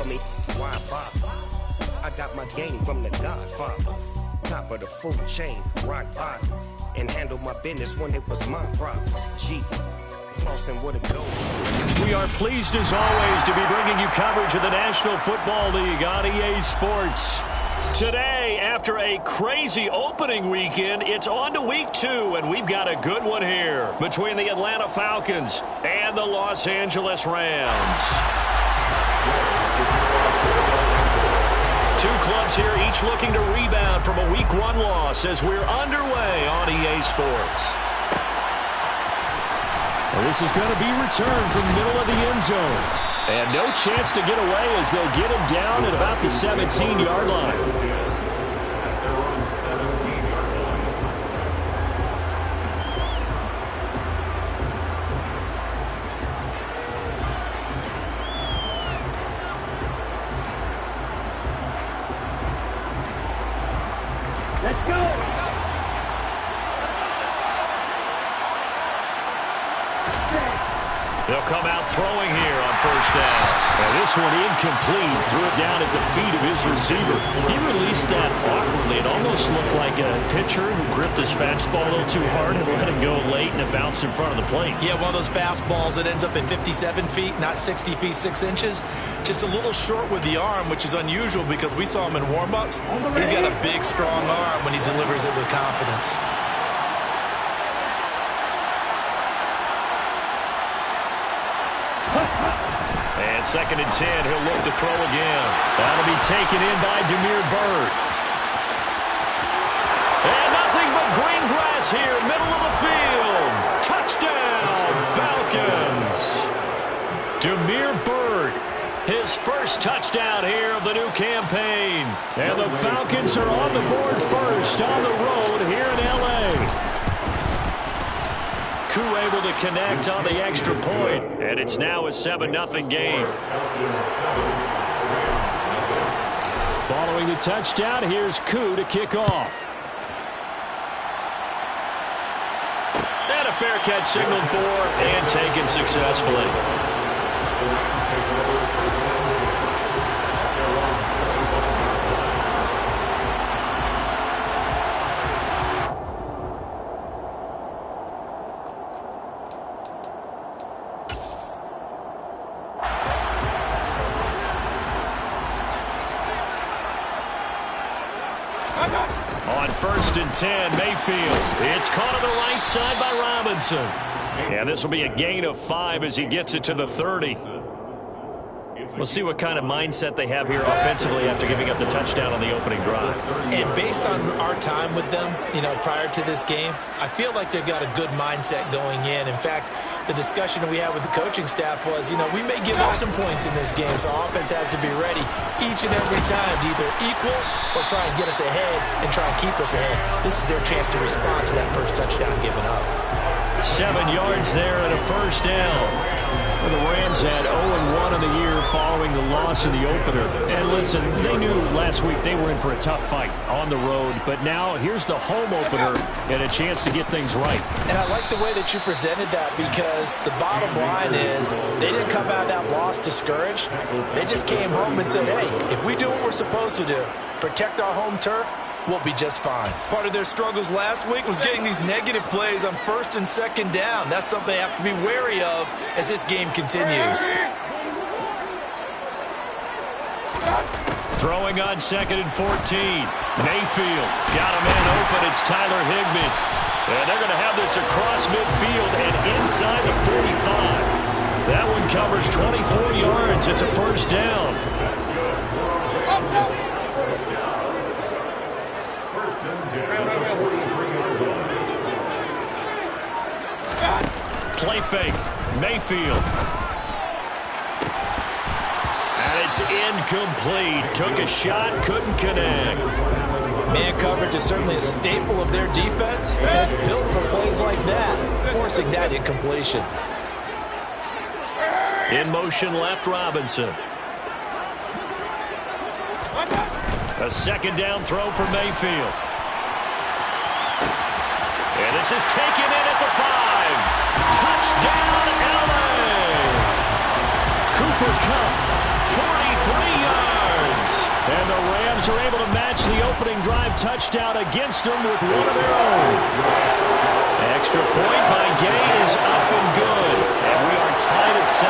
for me. Why bother? I got my game from the Godfather. Top of the food chain, rock bottom. And handle my business when it was my problem. Jeep, flossing with a gold. We are pleased as always to be bringing you coverage of the National Football League on EA Sports. Today, after a crazy opening weekend, it's on to week 2, and we've got a good one here between the Atlanta Falcons and the Los Angeles Rams. Two clubs here, each looking to rebound from a Week 1 loss as we're underway on EA Sports. Well, this is going to be returned from the middle of the end zone. And no chance to get away as they'll get him down at about the 17-yard line. They'll come out throwing here on first down. And this one incomplete. Threw it down at the feet of his receiver. He released that awkwardly. It almost looked like a pitcher who gripped his fastball a little too hard and let it go late, and it bounced in front of the plate. Yeah, one of those fastballs that ends up at 57 feet, not 60 feet, 6 inches. Just a little short with the arm, which is unusual because we saw him in warm-ups. He's got a big, strong arm when he delivers it with confidence. And 2nd and 10, he'll look to throw again. That'll be taken in by Damiere Byrd. And nothing but green grass here, middle of the field. Touchdown, Falcons. Damiere Byrd, his first touchdown here of the new campaign. And the Falcons are on the board first on the road here in L.A. Koo able to connect on the extra point, and it's now a 7-0 game. Following the touchdown, here's Koo to kick off. And a fair catch signaled for and taken successfully. On 1st and 10, Mayfield. It's caught on the right side by Robinson. And this will be a gain of 5 as he gets it to the 30. We'll see what kind of mindset they have here offensively after giving up the touchdown on the opening drive. And based on our time with them, prior to this game, I feel like they've got a good mindset going in. In fact, the discussion that we had with the coaching staff was, we may give up some points in this game, so our offense has to be ready each and every time to either equal or try and get us ahead and try and keep us ahead. This is their chance to respond to that first touchdown given up. 7 yards there and a first down. Well, the Rams had 0-1 in the year following the loss in the opener. And listen, they knew last week they were in for a tough fight on the road. But now here's the home opener and a chance to get things right. And I like the way that you presented that because the bottom line is they didn't come out of that loss discouraged. They just came home and said, hey, if we do what we're supposed to do, protect our home turf, we'll be just fine. Part of their struggles last week was getting these negative plays on 1st and 2nd down. That's something they have to be wary of as this game continues. Throwing on 2nd and 14. Mayfield got a man open. It's Tyler Higbee. And they're going to have this across midfield and inside the 45. That one covers 24 yards. It's a first down. Play fake. Mayfield. And it's incomplete. Took a shot, couldn't connect. Man coverage is certainly a staple of their defense. And it's built for plays like that, forcing that incompletion. In motion left, Robinson. A 2nd down throw for Mayfield. And this is taken in at the 5. Touchdown, L.A. Cooper Kupp, 43 opening drive touchdown against them with one of their own. Extra point by Gay is up and good. And we are tied at 7.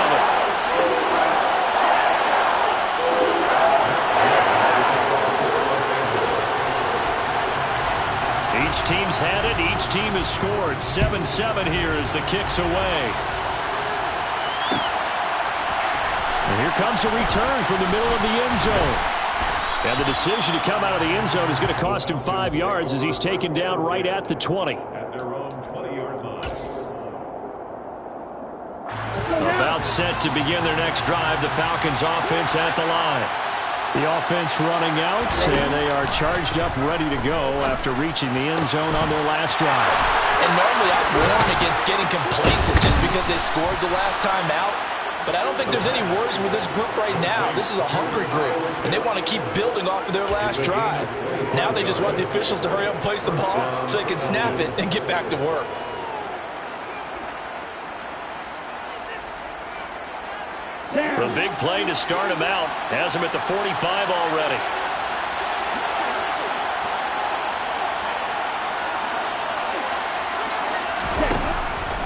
Each team's had it. Each team has scored. 7-7 here as the kick's away. And here comes a return from the middle of the end zone. And the decision to come out of the end zone is going to cost him 5 yards as he's taken down right at the 20. At their own 20-yard line. About set to begin their next drive. The Falcons offense at the line. The offense running out, and they are charged up, ready to go after reaching the end zone on their last drive. And normally I warn against getting complacent just because they scored the last time out. But I don't think there's any worries with this group right now. This is a hungry group, and they want to keep building off of their last drive. Now they just want the officials to hurry up and place the ball so they can snap it and get back to work. The big play to start him out has him at the 45 already.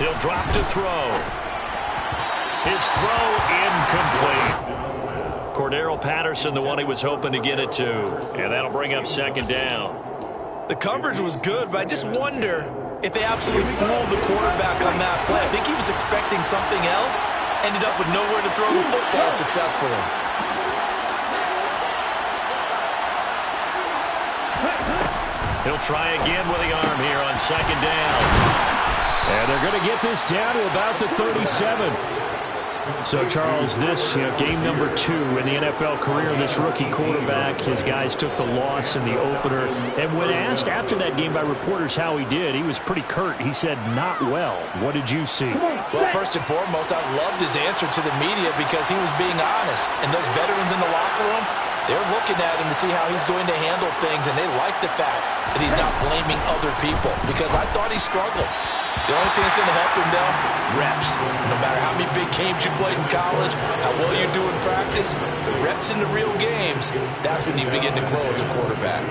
He'll drop to throw. His throw incomplete. Cordero Patterson, the one he was hoping to get it to. And that'll bring up second down. The coverage was good, but I just wonder if they absolutely fooled the quarterback on that play. I think he was expecting something else. Ended up with nowhere to throw the football successfully. He'll try again with the arm here on second down. And they're going to get this down to about the 37. So, Charles, this game number 2 in the NFL career of this rookie quarterback. His guys took the loss in the opener. And when asked after that game by reporters how he did, he was pretty curt. He said, not well. What did you see? Well, first and foremost, I loved his answer to the media because he was being honest. And those veterans in the locker room, they're looking at him to see how he's going to handle things. And they like the fact that he's not blaming other people because I thought he struggled. The only thing that's going to help him, though, reps. No matter how many big games you played in college, how well you do in practice, the reps in the real games, that's when you begin to grow as a quarterback.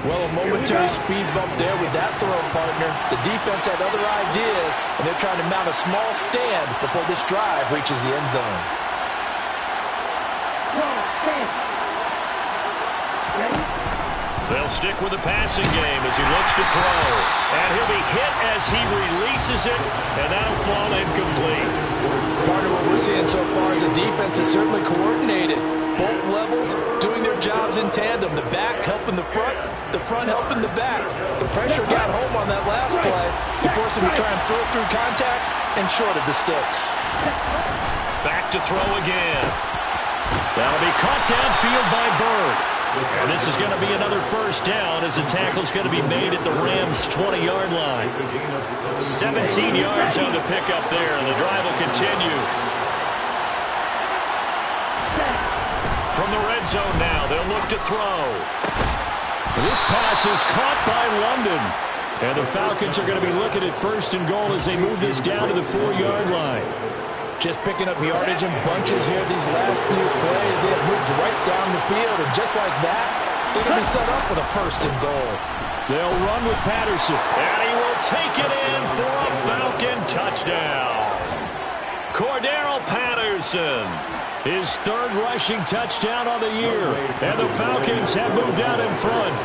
Well, a momentary speed bump there with that throw, partner. The defense had other ideas, and they're trying to mount a small stand before this drive reaches the end zone. They'll stick with the passing game as he looks to throw. And he'll be hit as he releases it, and that'll fall incomplete. Part of what we're seeing so far is the defense is certainly coordinated. Both levels doing their jobs in tandem. The back helping the front helping the back. The pressure got home on that last play. He forced him to try and throw it through contact and short of the sticks. Back to throw again. That'll be caught downfield by Bird. And this is going to be another first down as the tackle's going to be made at the Rams' 20-yard line. 17 yards on the pickup there, and the drive will continue. From the red zone now, they'll look to throw. This pass is caught by London. And the Falcons are going to be looking at first and goal as they move this down to the 4-yard line. Just picking up yardage in bunches here these last few plays. They have moved right down the field, and just like that, they're going to be set up for the first and goal. They'll run with Patterson, and he will take it in for a Falcon touchdown. Cordero Patterson, his 3rd rushing touchdown on the year, and the Falcons have moved out in front.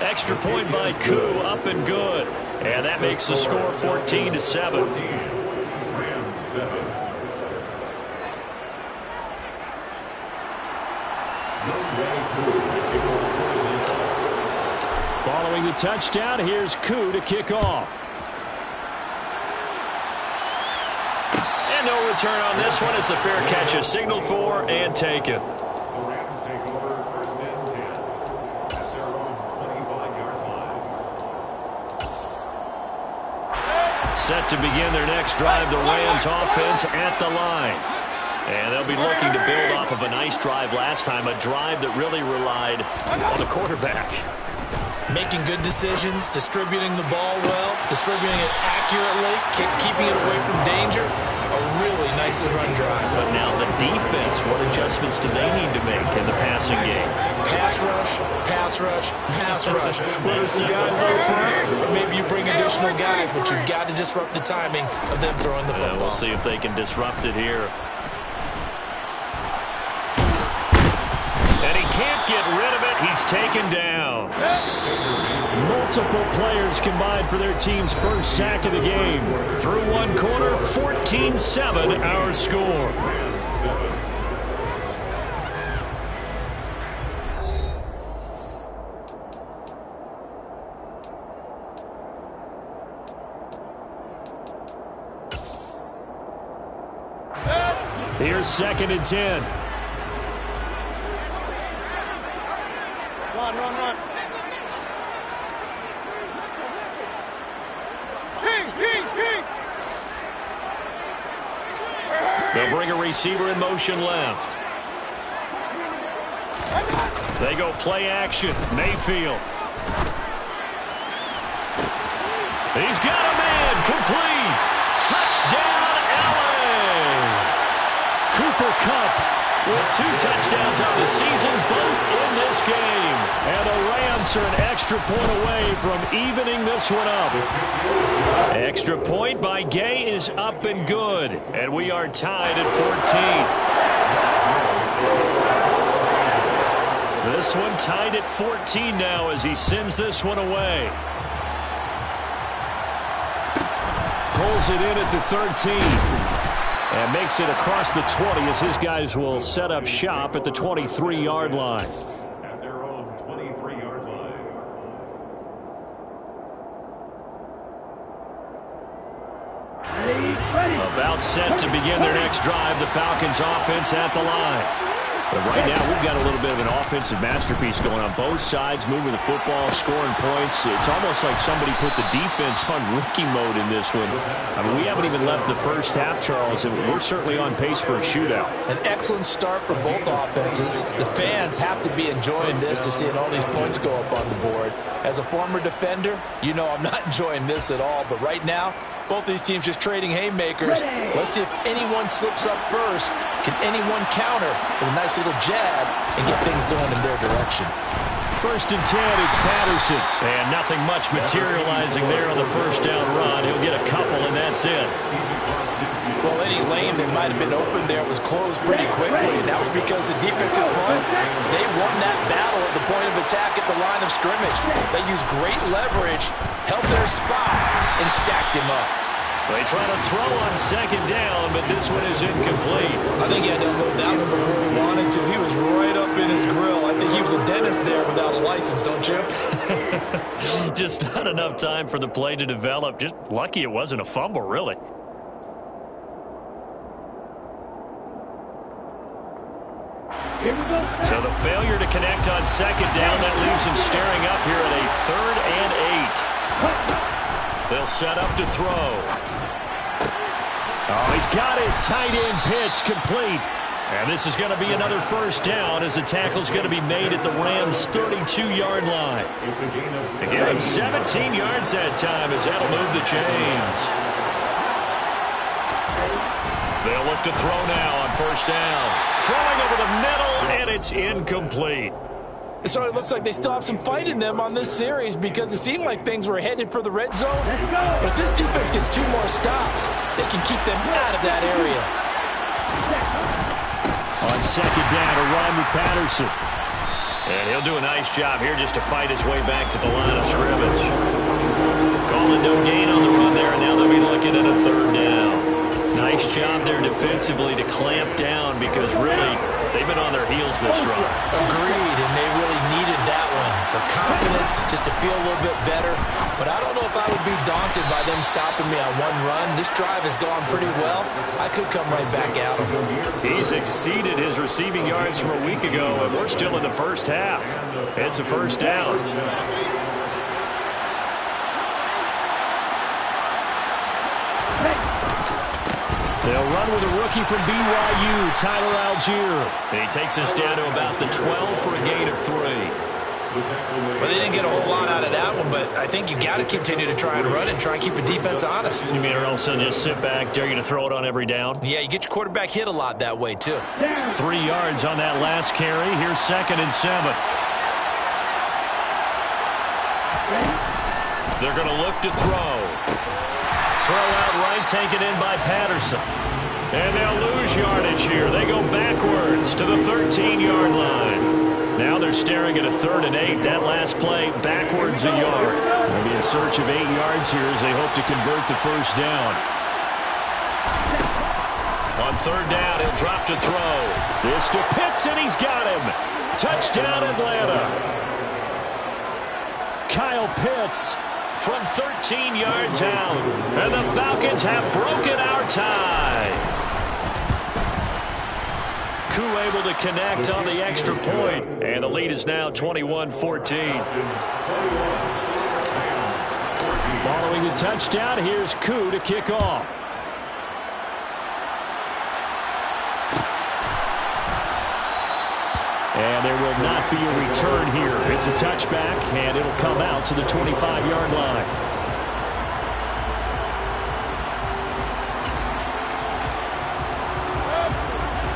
Extra point by Koo, up and good. And that makes the score 14-7. Following the touchdown, here's Koo to kick off. And no return on this one as the fair catch is signaled for and taken. Set to begin their next drive, the Rams offense at the line. And they'll be looking to build off of a nice drive last time, a drive that really relied on the quarterback. Making good decisions, distributing the ball well, distributing it accurately, keeping it away from danger. A really nicely run drive. But now the defense, what adjustments do they need to make in the passing game? Pass rush, pass rush, pass rush. Whether some guys up front, or maybe you bring additional guys, but you've got to disrupt the timing of them throwing the football. We'll see if they can disrupt it here. And he can't get rid of it. He's taken down. Multiple players combined for their team's first sack of the game. Through one quarter, 14-7 our score. Here's 2nd and 10. Run. They'll bring a receiver in motion left. They go play action. Mayfield. He's got a man. Complete. Touchdown, LA. Cooper Kupp with 2 touchdowns on the season, both in this game. And the Rams are an extra point away from evening this one up. Extra point by Gay is up and good. And we are tied at 14. This one tied at 14 now as he sends this one away. Pulls it in at the 13. And makes it across the 20 as his guys will set up shop at the 23-yard line. At their own 23-yard line. About set to begin their next drive. The Falcons offense at the line. But right now, we've got a little bit of an offensive masterpiece going on both sides, moving the football, scoring points. It's almost like somebody put the defense on rookie mode in this one. I mean, we haven't even left the first half, Charles, and we're certainly on pace for a shootout. An excellent start for both offenses. The fans have to be enjoying this to seeing all these points go up on the board. As a former defender, you know I'm not enjoying this at all. But right now, both these teams just trading haymakers. Let's see if anyone slips up first. Can anyone counter with a nice little jab and get things going in their direction? 1st and 10, it's Patterson. And nothing much materializing there on the first down run. He'll get a couple, and that's it. Well, any lane that might have been open there was closed pretty quickly, and that was because the defensive front, they won that battle at the point of attack at the line of scrimmage. They used great leverage, held their spot, and stacked him up. They try to throw on 2nd down, but this one is incomplete. I think he had to unload that one before he wanted to. He was right up in his grill. I think he was a dentist there without a license, don't you? Just not enough time for the play to develop. Just lucky it wasn't a fumble, really. So the failure to connect on 2nd down, that leaves him staring up here at a 3rd and 8. They'll set up to throw. Oh, he's got his tight end pitch complete. And this is going to be another first down as the tackle's going to be made at the Rams' 32-yard line. They give him 17 yards that time as that'll move the chains. They'll look to throw now on 1st down. Throwing over the middle, and it's incomplete. It sort of looks like they still have some fight in them on this series because it seemed like things were headed for the red zone. But if this defense gets 2 more stops, they can keep them out of that area. On 2nd down, a run with Patterson. And he'll do a nice job here just to fight his way back to the line of scrimmage. Calling no gain on the run there, and now they'll be looking at a 3rd down. Nice job there defensively to clamp down because really they've been on their heels this run. Agreed, and they really needed that one for confidence, just to feel a little bit better. But I don't know if I would be daunted by them stopping me on one run. This drive has gone pretty well. I could come right back at him. He's exceeded his receiving yards from a week ago, and we're still in the first half. It's a 1st down. They'll run with a rookie from BYU, Tyler Algier. And he takes us down to about the 12 for a gain of 3. Well, they didn't get a whole lot out of that one, but I think you got to continue to try and run and try and keep the defense honest. You mean or else they'll just sit back, dare you to throw it on every down? Yeah, you get your quarterback hit a lot that way, too. 3 yards on that last carry. Here's 2nd and 7. They're going to look to throw. Throw out right, taken in by Patterson. And they'll lose yardage here. They go backwards to the 13-yard line. Now they're staring at a 3rd and 8. That last play, backwards a yard. They'll be in search of 8 yards here as they hope to convert the first down. On 3rd down, he'll drop to throw. This to Pitts, and he's got him. Touchdown, Atlanta. Kyle Pitts from 13 yards out. And the Falcons have broken our tie. Koo able to connect on the extra point, and the lead is now 21-14. Following the touchdown, here's Koo to kick off. And there will not be a return here. It's a touchback, and it'll come out to the 25-yard line.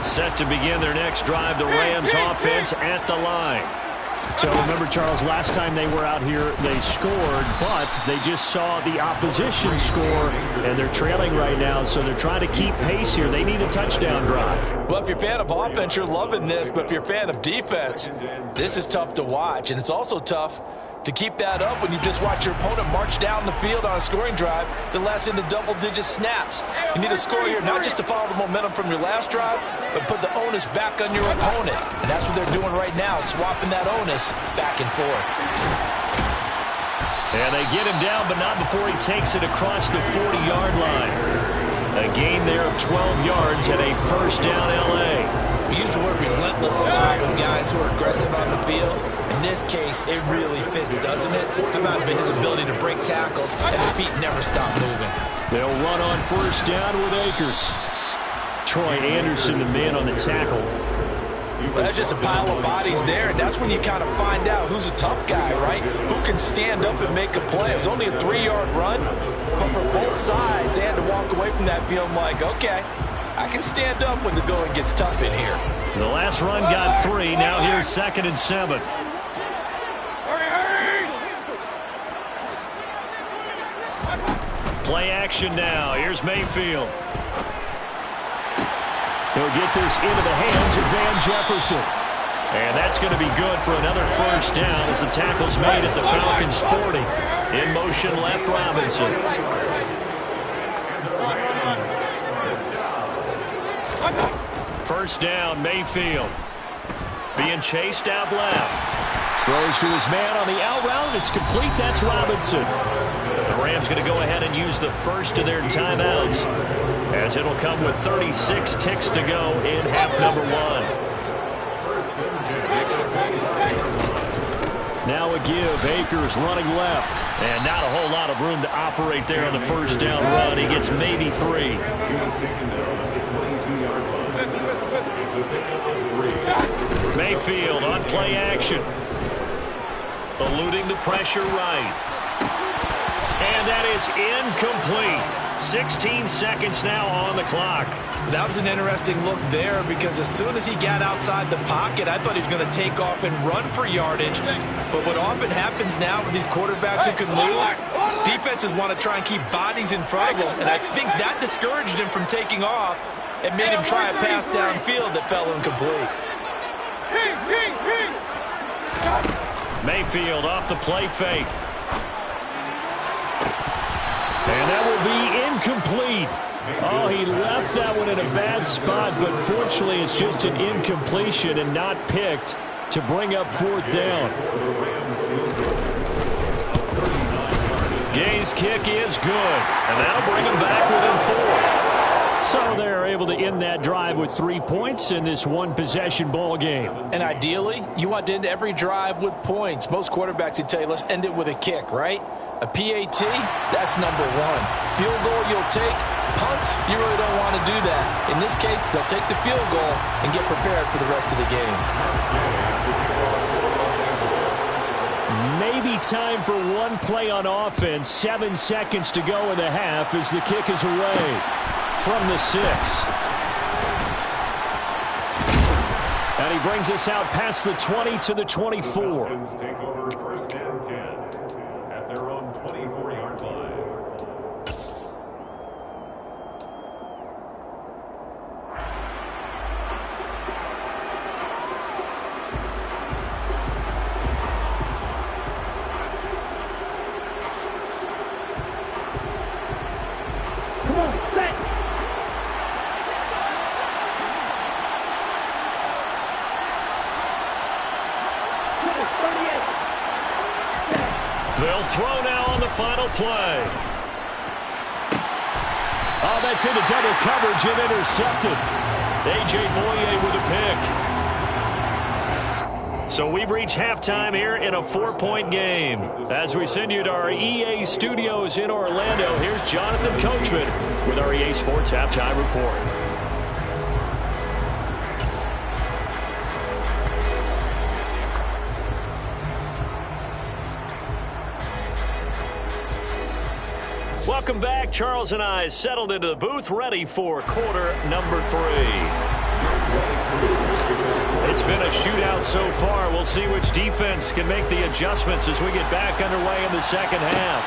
Set to begin their next drive, the Rams offense at the line. So remember, Charles, last time they were out here, they scored, but they just saw the opposition score, and they're trailing right now, so they're trying to keep pace here. They need a touchdown drive. Well, if you're a fan of offense, you're loving this, but if you're a fan of defense, this is tough to watch, and it's also tough to keep that up when you just watch your opponent march down the field on a scoring drive that lasts into double-digit snaps. You need a score here not just to follow the momentum from your last drive, but put the onus back on your opponent. And that's what they're doing right now, swapping that onus back and forth. And they get him down, but not before he takes it across the 40-yard line. A gain there of 12 yards and a first down L.A. We use the word relentless a lot with guys who are aggressive on the field. In this case, it really fits, doesn't it? How about his ability to break tackles and his feet never stop moving? They'll run on first down with Akers. Troy Anderson, the man on the tackle. Well, that's just a pile of bodies there, and that's when you kind of find out who's a tough guy, right? Who can stand up and make a play. It was only a 3-yard run, but for both sides, they had to walk away from that feeling like, okay, I can stand up when the going gets tough in here. The last run got 3. Now here's 2nd and 7. Play action now. Here's Mayfield. He'll get this into the hands of Van Jefferson. And that's going to be good for another first down as the tackle's made at the Falcons' 40. In motion left, Robinson. First down, Mayfield. Being chased out left. Throws to his man on the out route. It's complete. That's Robinson. The Rams going to go ahead and use the first of their timeouts, as it'll come with 36 ticks to go in half number 1. Now a give. Akers running left. And not a whole lot of room to operate there on the first down run. He gets maybe 3. Mayfield on play action. Eluding the pressure right. And that is incomplete. 16 seconds now on the clock. That was an interesting look there because as soon as he got outside the pocket, I thought he was going to take off and run for yardage. But what often happens now with these quarterbacks who can move, defenses want to try and keep bodies in front of them. And I think that discouraged him from taking off and made him try a pass downfield that fell incomplete. Mayfield off the play fake. And that will be incomplete. Oh, he left that one in a bad spot, but fortunately it's just an incompletion and not picked to bring up 4th down. Gay's kick is good, and that'll bring him back within 4. So they're able to end that drive with 3 points in this one-possession ball game. And ideally, you want to end every drive with points. Most quarterbacks would tell you, let's end it with a kick, right? A PAT, that's number 1. Field goal you'll take. Punts, you really don't want to do that. In this case, they'll take the field goal and get prepared for the rest of the game. time for one play on offense. 7 seconds to go in the half as the kick is away from the 6. And he brings us out past the 20 to the 24. The Falcons take over 1st and 10 at their own 24-yard line. They'll throw now on the final play. Oh, that's into double coverage and intercepted. A.J. Boye with a pick. So we've reached halftime here in a 4-point game. As we send you to our EA studios in Orlando, here's Jonathan Coachman with our EA Sports Halftime Report. Welcome back. Charles and I settled into the booth, ready for quarter number 3. It's been a shootout so far. We'll see which defense can make the adjustments as we get back underway in the second half.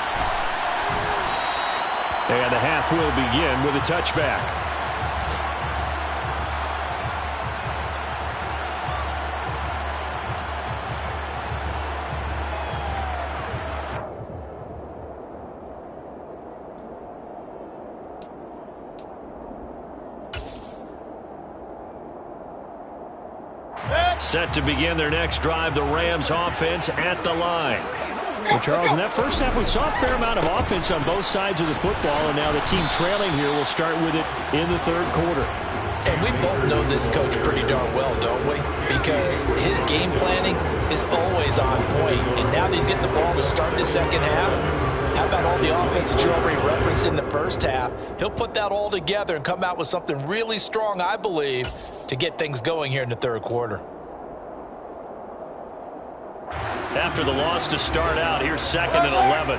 And the half will begin with a touchback. Set to begin their next drive, the Rams offense at the line. Well, Charles, in that first half, we saw a fair amount of offense on both sides of the football, and now the team trailing here will start with it in the third quarter. And we both know this coach pretty darn well, don't we? Because his game planning is always on point. And now that he's getting the ball to start the second half, how about all the offense that you already referenced in the first half? He'll put that all together and come out with something really strong, I believe, to get things going here in the third quarter. After the loss to start out, here's 2nd and 11.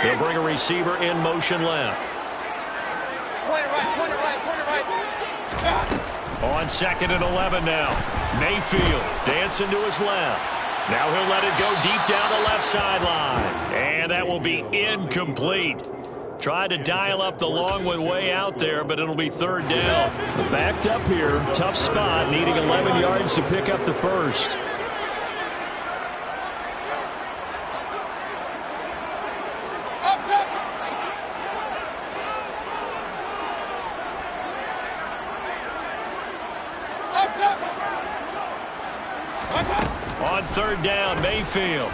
They'll bring a receiver in motion left. On 2nd and 11 now. Mayfield dancing to his left. Now he'll let it go deep down the left sideline. And that will be incomplete. Tried to dial up the long one way out there, but it'll be 3rd down. Backed up here, tough spot, needing 11 yards to pick up the first. On 3rd down, Mayfield.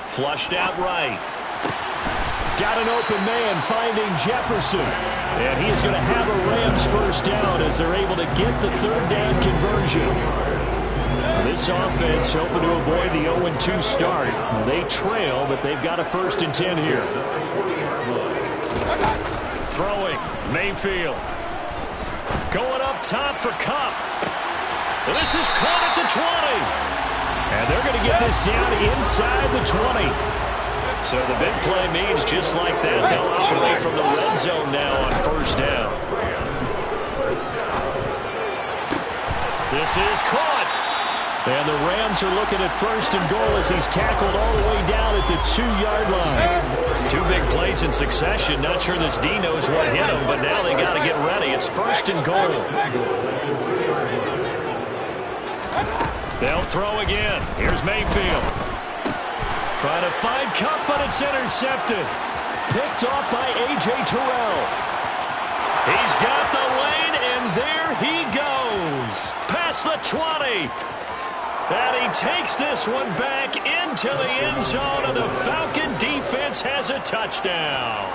Flushed out right. Got an open man finding Jefferson. And he's going to have a Rams first down as they're able to get the 3rd down conversion. This offense hoping to avoid the 0-2 start. They trail, but they've got a 1st and 10 here. Throwing, Mayfield. Going up top for Kupp. And this is caught at the 20. And they're going to get this down inside the 20. So the big play means just like that, they'll operate from the red zone now on 1st down. This is caught. And the Rams are looking at 1st and goal as he's tackled all the way down at the 2-yard line. 2 big plays in succession. Not sure this D knows what hit him, but now they got to get ready. It's 1st and goal. They'll throw again. Here's Mayfield. Trying to find Kupp, but it's intercepted. Picked off by A.J. Terrell. He's got the lane, and there he goes. Past the 20. And he takes this one back into the end zone, and the Falcon defense has a touchdown.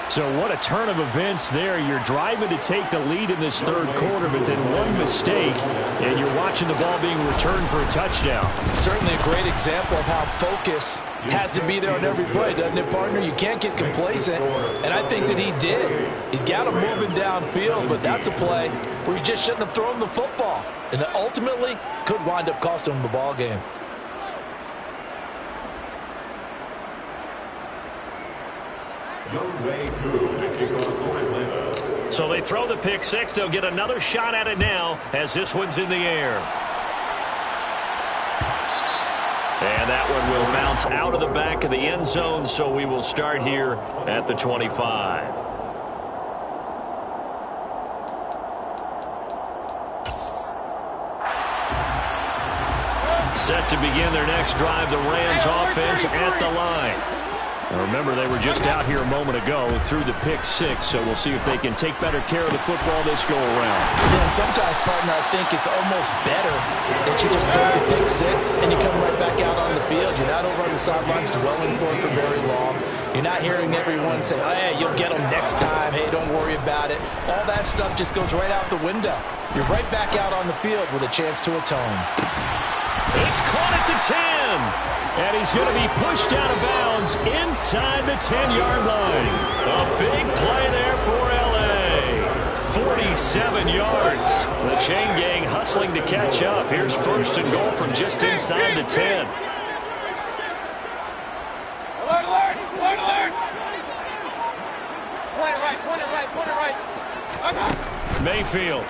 So what a turn of events there. You're driving to take the lead in this third quarter, but then one mistake, and you're watching the ball being returned for a touchdown. Certainly a great example of how focus has to be there on every play, doesn't it, partner? You can't get complacent, and I think that he did. He's got him moving downfield, but that's a play where he just shouldn't have thrown the football, and that ultimately could wind up costing him the ball game. So they throw the pick six. They'll get another shot at it now as this one's in the air. And that one will bounce out of the back of the end zone, so we will start here at the 25. Set to begin their next drive, the Rams offense at the line. Now remember, they were just out here a moment ago through the pick six, so we'll see if they can take better care of the football this go around. Yeah, and sometimes, partner, I think it's almost better that you just throw the pick six and you come right back out on the field. You're not over on the sidelines dwelling for it for very long. You're not hearing everyone say, oh, hey, you'll get them next time. Hey, don't worry about it. All that stuff just goes right out the window. You're right back out on the field with a chance to atone. It's caught at the 10. And he's going to be pushed out of bounds inside the 10-yard line. A big play there for L.A. 47 yards. The chain gang hustling to catch up. Here's first and goal from just inside the 10. Alert, alert, alert, alert. Point it right, point it right, point it right. Okay. Mayfield.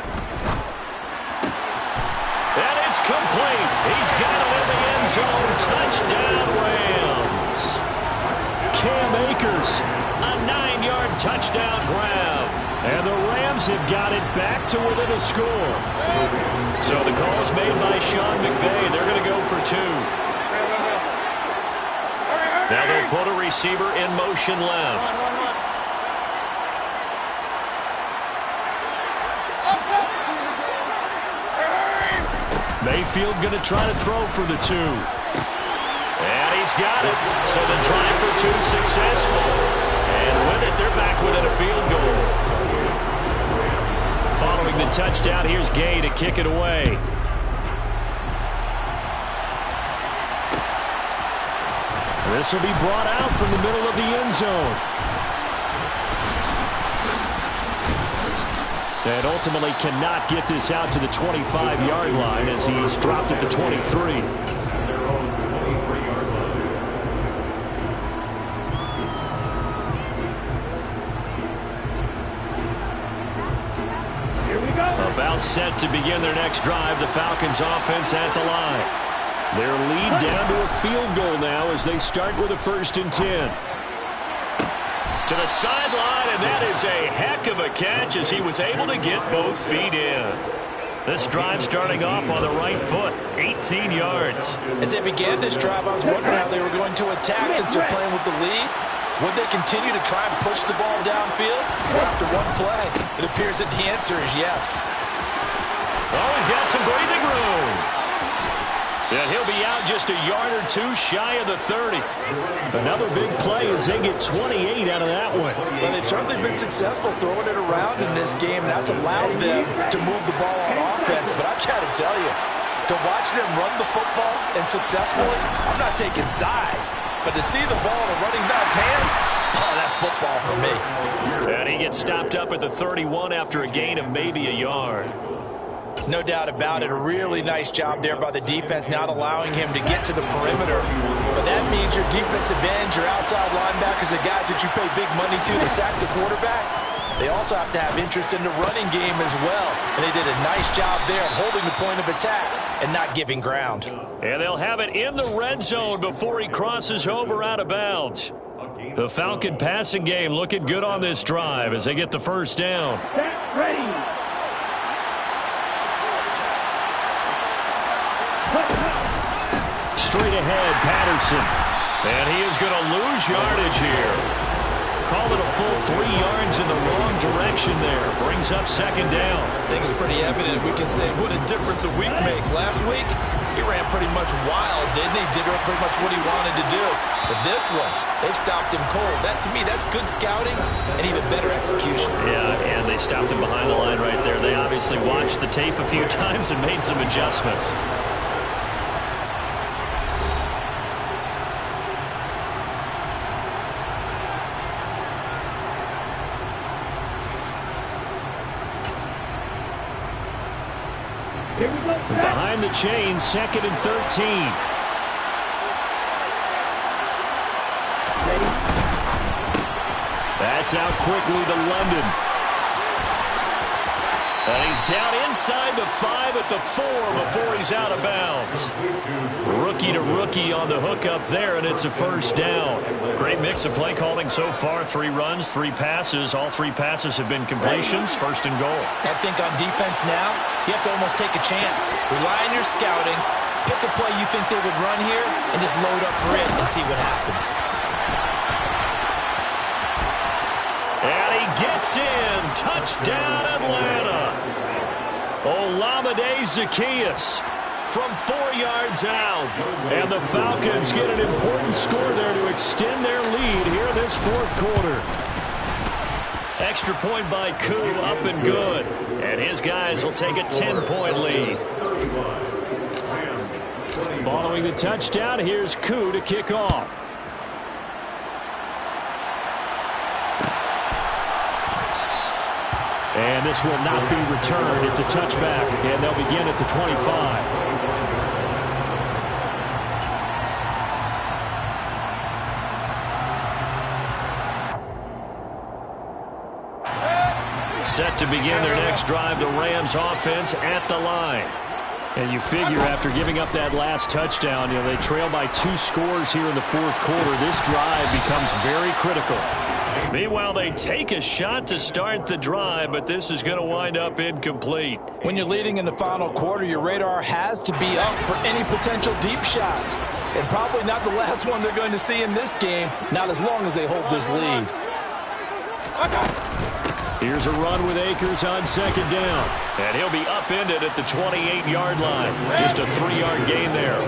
And it's complete. He's got it in the end zone. Touchdown, Rams. Cam Akers, a 9-yard touchdown grab. And the Rams have got it back to within a score. So the call is made by Sean McVay. They're going to go for 2. Now they'll put a receiver in motion left. Mayfield going to try to throw for the 2. And he's got it. So the try for 2 successful. And with it, they're back within a field goal. Following the touchdown, here's Gay to kick it away. This will be brought out from the middle of the end zone. And ultimately cannot get this out to the 25-yard line as he's dropped at the 23. Here we go. About set to begin their next drive, the Falcons offense at the line. Their lead down to a field goal now as they start with a 1st and 10. To the sideline, and that is a heck of a catch as he was able to get both feet in. This drive starting off on the right foot, 18 yards. As they began this drive, I was wondering how they were going to attack since they're playing with the lead. Would they continue to try and push the ball downfield? Or after one play, it appears that the answer is yes. Oh, he's got some breathing room. And he'll be out just a yard or 2 shy of the 30. Another big play as they get 28 out of that one. Well, they've certainly been successful throwing it around in this game, and that's allowed them to move the ball on offense. But I've got to tell you, to watch them run the football and successfully, I'm not taking sides. But to see the ball in a running back's hands, oh, that's football for me. And he gets stopped up at the 31 after a gain of maybe a yard. No doubt about it. A really nice job there by the defense, not allowing him to get to the perimeter. But that means your defensive ends, your outside linebackers, the guys that you pay big money to sack the quarterback, they also have to have interest in the running game as well. And they did a nice job there of holding the point of attack and not giving ground. And they'll have it in the red zone before he crosses over out of bounds. The Falcon passing game looking good on this drive as they get the first down. Get ready. Straight ahead, Patterson. And he is going to lose yardage here. Call it a full 3 yards in the wrong direction there. Brings up second down. I think it's pretty evident. We can say what a difference a week makes. Last week, he ran pretty much wild, didn't he? Did pretty much what he wanted to do. But this one, they've stopped him cold. That, to me, that's good scouting and even better execution. Yeah, and they stopped him behind the line right there. They obviously watched the tape a few times and made some adjustments. Behind the chain, 2nd and 13. That's out quickly to London. And he's down inside the 5 at the 4 before he's out of bounds. Rookie to rookie on the hookup there, and it's a first down. Great mix of play calling so far. 3 runs, 3 passes. All 3 passes have been completions. First and goal. I think on defense now, you have to almost take a chance. Rely on your scouting. Pick a play you think they would run here and just load up for it and see what happens. And he gets in. Touchdown, Atlanta. Olamide Zaccheaus from 4 yards out. And the Falcons get an important score there to extend their lead here this fourth quarter. Extra point by Koo, up and good. And his guys will take a 10-point lead. Following the touchdown, here's Koo to kick off. And this will not be returned. It's a touchback, and they'll begin at the 25. Set to begin their next drive, the Rams offense at the line. And you figure after giving up that last touchdown, they trail by 2 scores here in the fourth quarter. This drive becomes very critical. Meanwhile, they take a shot to start the drive, but this is going to wind up incomplete. When you're leading in the final quarter, your radar has to be up for any potential deep shots. And probably not the last one they're going to see in this game, not as long as they hold this lead. Here's a run with Akers on second down. And he'll be upended at the 28-yard line. Just a 3-yard gain there.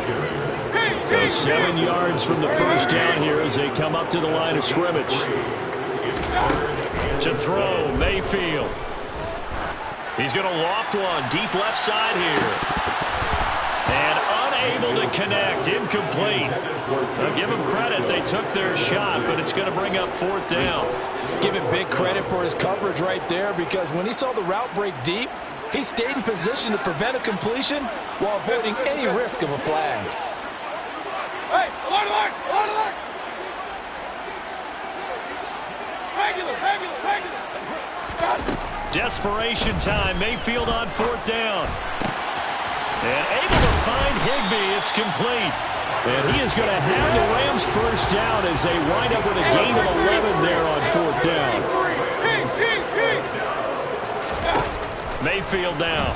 So 7 yards from the first down here as they come up to the line of scrimmage. To throw, Mayfield. He's going to loft one deep left side here. And unable to connect, incomplete. I'll give him credit, they took their shot, but it's going to bring up 4th down. Give him big credit for his coverage right there, because when he saw the route break deep, he stayed in position to prevent a completion while avoiding any risk of a flag. Hey, alert, alert, alert, alert! Regular. Desperation time, Mayfield on 4th down. And able to find Higbee, it's complete. And he is going to have the Rams first down as they wind up with a gain of 11 there on 4th down. Mayfield down.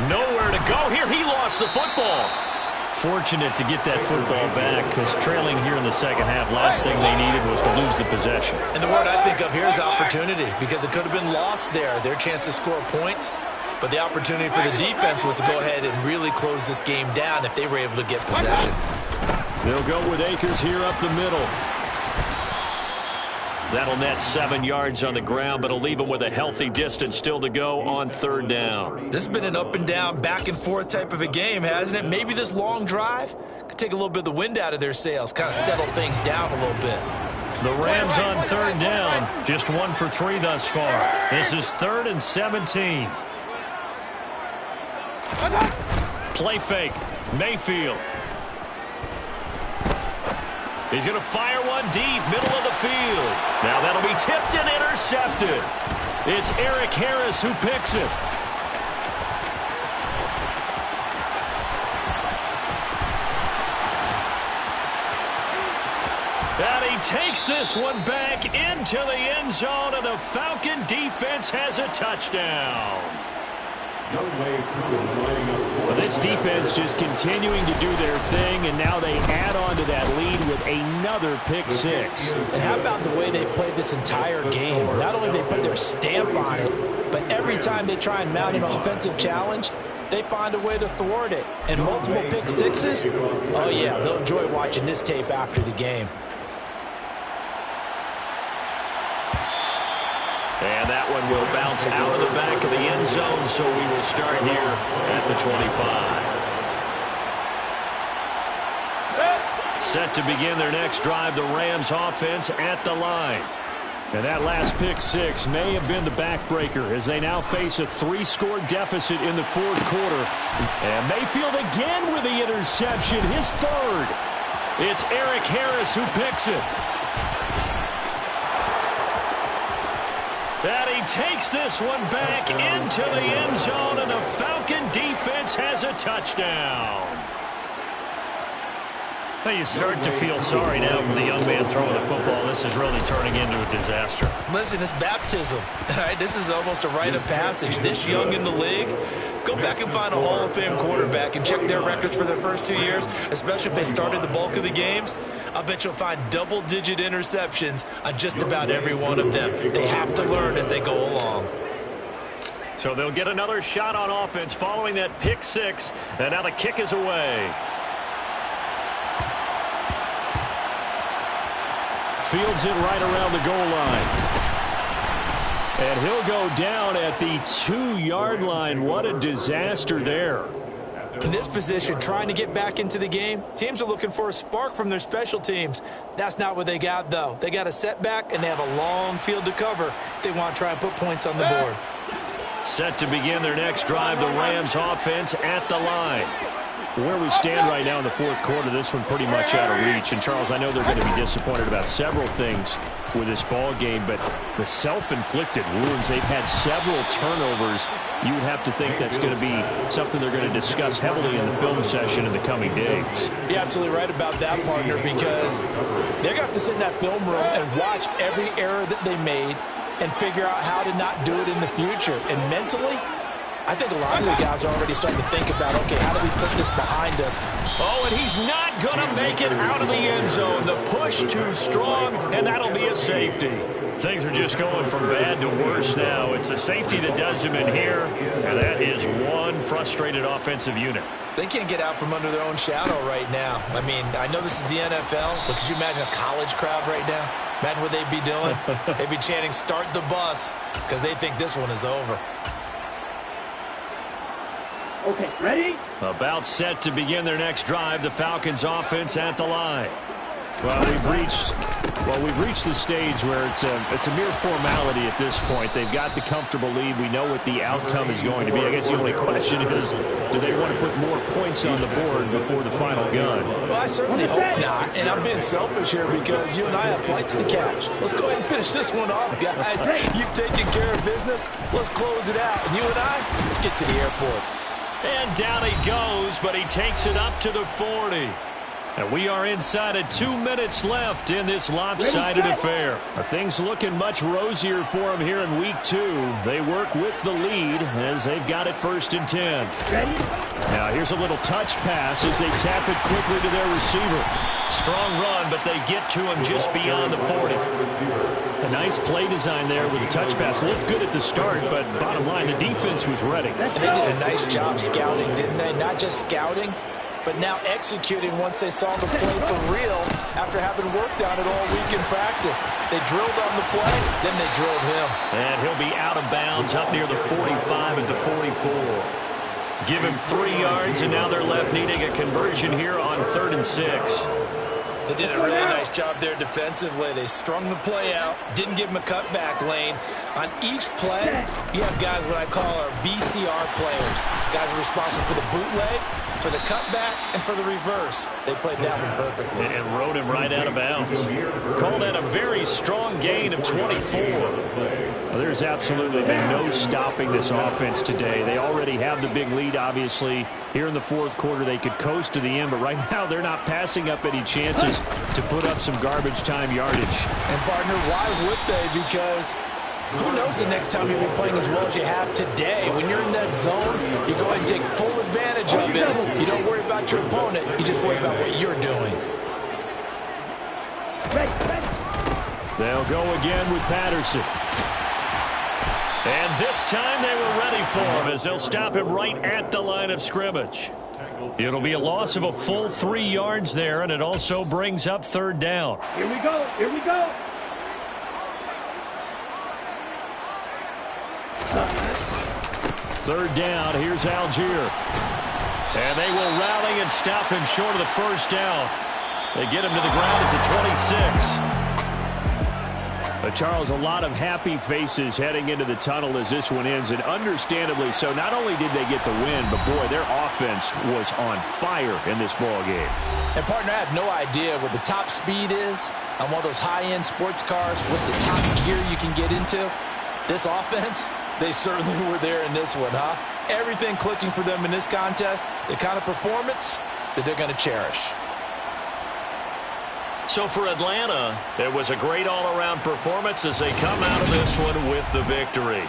Nowhere to go here. He lost the football. Fortunate to get that football back, because trailing here in the second half, last thing they needed was to lose the possession. And the word I think of here is opportunity, because it could have been lost there, their chance to score points. But the opportunity for the defense was to go ahead and really close this game down if they were able to get possession. They'll go with Akers here up the middle. That'll net 7 yards on the ground, but it'll leave them with a healthy distance still to go on 3rd down. This has been an up and down, back and forth type of a game, hasn't it? Maybe this long drive could take a little bit of the wind out of their sails, kind of settle things down a little bit. The Rams on 3rd down, just 1 for 3 thus far. This is 3rd and 17. Play fake, Mayfield. He's going to fire one deep, middle of the field. Now that'll be tipped and intercepted. It's Eric Harris who picks it. And he takes this one back into the end zone, and the Falcon defense has a touchdown. Well, this defense just continuing to do their thing, and now they add on to that lead with another pick 6. And how about the way they've played this entire game? Not only they put their stamp on it, but every time they try and mount an offensive challenge, they find a way to thwart it. And multiple pick 6s, oh yeah, they'll enjoy watching this tape after the game. And that one will bounce out of the back of the end zone, so we will start here at the 25. Set to begin their next drive, the Rams offense at the line. And that last pick 6 may have been the backbreaker as they now face a 3-score deficit in the fourth quarter. And Mayfield again with the interception, his 3rd. It's Eric Harris who picks it. And he takes this one back into the end zone, and the Falcon defense has a touchdown. Well, you start to feel sorry now for the young man throwing the football. This is really turning into a disaster. Listen, it's baptism. All right, this is almost a rite of passage. This young in the league, go back and find a Hall of Fame quarterback and check their records for their first 2 years, especially if they started the bulk of the games. I bet you'll find double-digit interceptions on just about every one of them. They have to learn as they go along. So they'll get another shot on offense following that pick six, and now the kick is away. Fields it right around the goal line. And he'll go down at the 2-yard line. What a disaster there. In this position, trying to get back into the game, teams are looking for a spark from their special teams. That's not what they got, though. They got a setback, and they have a long field to cover if they want to try and put points on the board. Set to begin their next drive, the Rams offense at the line. Where we stand right now in the fourth quarter, this one pretty much out of reach. And, Charles, I know they're going to be disappointed about several things with this ball game, but the self-inflicted wounds, they've had several turnovers. You would have to think that's going to be something they're going to discuss heavily in the film session in the coming days. You're absolutely right about that, partner, because they're going to have to sit in that film room and watch every error that they made and figure out how to not do it in the future. And mentally, I think a lot of the guys are already starting to think about, okay, how do we put this behind us? Oh, and he's not going to make it out of the end zone. The push too strong, and that'll be a safety. Things are just going from bad to worse now. It's a safety that does him in here, and that is one frustrated offensive unit. They can't get out from under their own shadow right now. I mean, I know this is the NFL, but could you imagine a college crowd right now? Imagine what they'd be doing. They'd be chanting, "Start the bus," because they think this one is over. Okay, ready? About set to begin their next drive, the Falcons offense at the line. Well, we've reached the stage where it's a mere formality at this point. They've got the comfortable lead. We know what the outcome is going to be. I guess the only question is, do they want to put more points on the board before the final gun? Well, I certainly hope not. And I'm being selfish here because you and I have flights to catch. Let's go ahead and finish this one off, guys. You've taken care of business. Let's close it out. And you and I, let's get to the airport. And down he goes, but he takes it up to the 40. And we are inside of 2 minutes left in this lopsided affair. Things looking much rosier for them here in week 2. They work with the lead as they've got it 1st and 10. Now here's a little touch pass as they tap it quickly to their receiver. Strong run, but they get to him just beyond the 40. A nice play design there with the touch pass. Looked good at the start, but bottom line, the defense was ready. And they did a nice job scouting, didn't they? Not just scouting, but now executing once they saw the play for real after having worked on it all week in practice. They drilled on the play, then they drilled him. And he'll be out of bounds up near the 45 at the 44. Give him 3 yards, and now they're left needing a conversion here on 3rd and 6. They did a really nice job there defensively. They strung the play out, didn't give him a cutback lane. On each play, you have guys what I call our BCR players. Guys are responsible for the bootleg, for the cutback, and for the reverse. They played that one perfectly. And rode him right out of bounds. Call that a very strong gain of 24. Well, there's absolutely been no stopping this offense today. They already have the big lead, obviously. Here in the fourth quarter, they could coast to the end, but right now they're not passing up any chances to put up some garbage time yardage. And, partner, why would they? Because who knows the next time you'll be playing as well as you have today. When you're in that zone, you go ahead and take full advantage of it. You don't worry about your opponent. You just worry about what you're doing. They'll go again with Patterson. And this time they were ready for him as they'll stop him right at the line of scrimmage. It'll be a loss of a full 3 yards there, and it also brings up 3rd down. Here we go. Here we go. Third down, here's Algier. And they will rally and stop him short of the 1st down. They get him to the ground at the 26. Charles, a lot of happy faces heading into the tunnel as this one ends, and understandably so. Not only did they get the win, but, boy, their offense was on fire in this ball game. And, partner, I have no idea what the top speed is on one of those high-end sports cars. What's the top gear you can get into? This offense, they certainly were there in this one, huh? Everything clicking for them in this contest, the kind of performance that they're going to cherish. So for Atlanta, it was a great all-around performance as they come out of this one with the victory.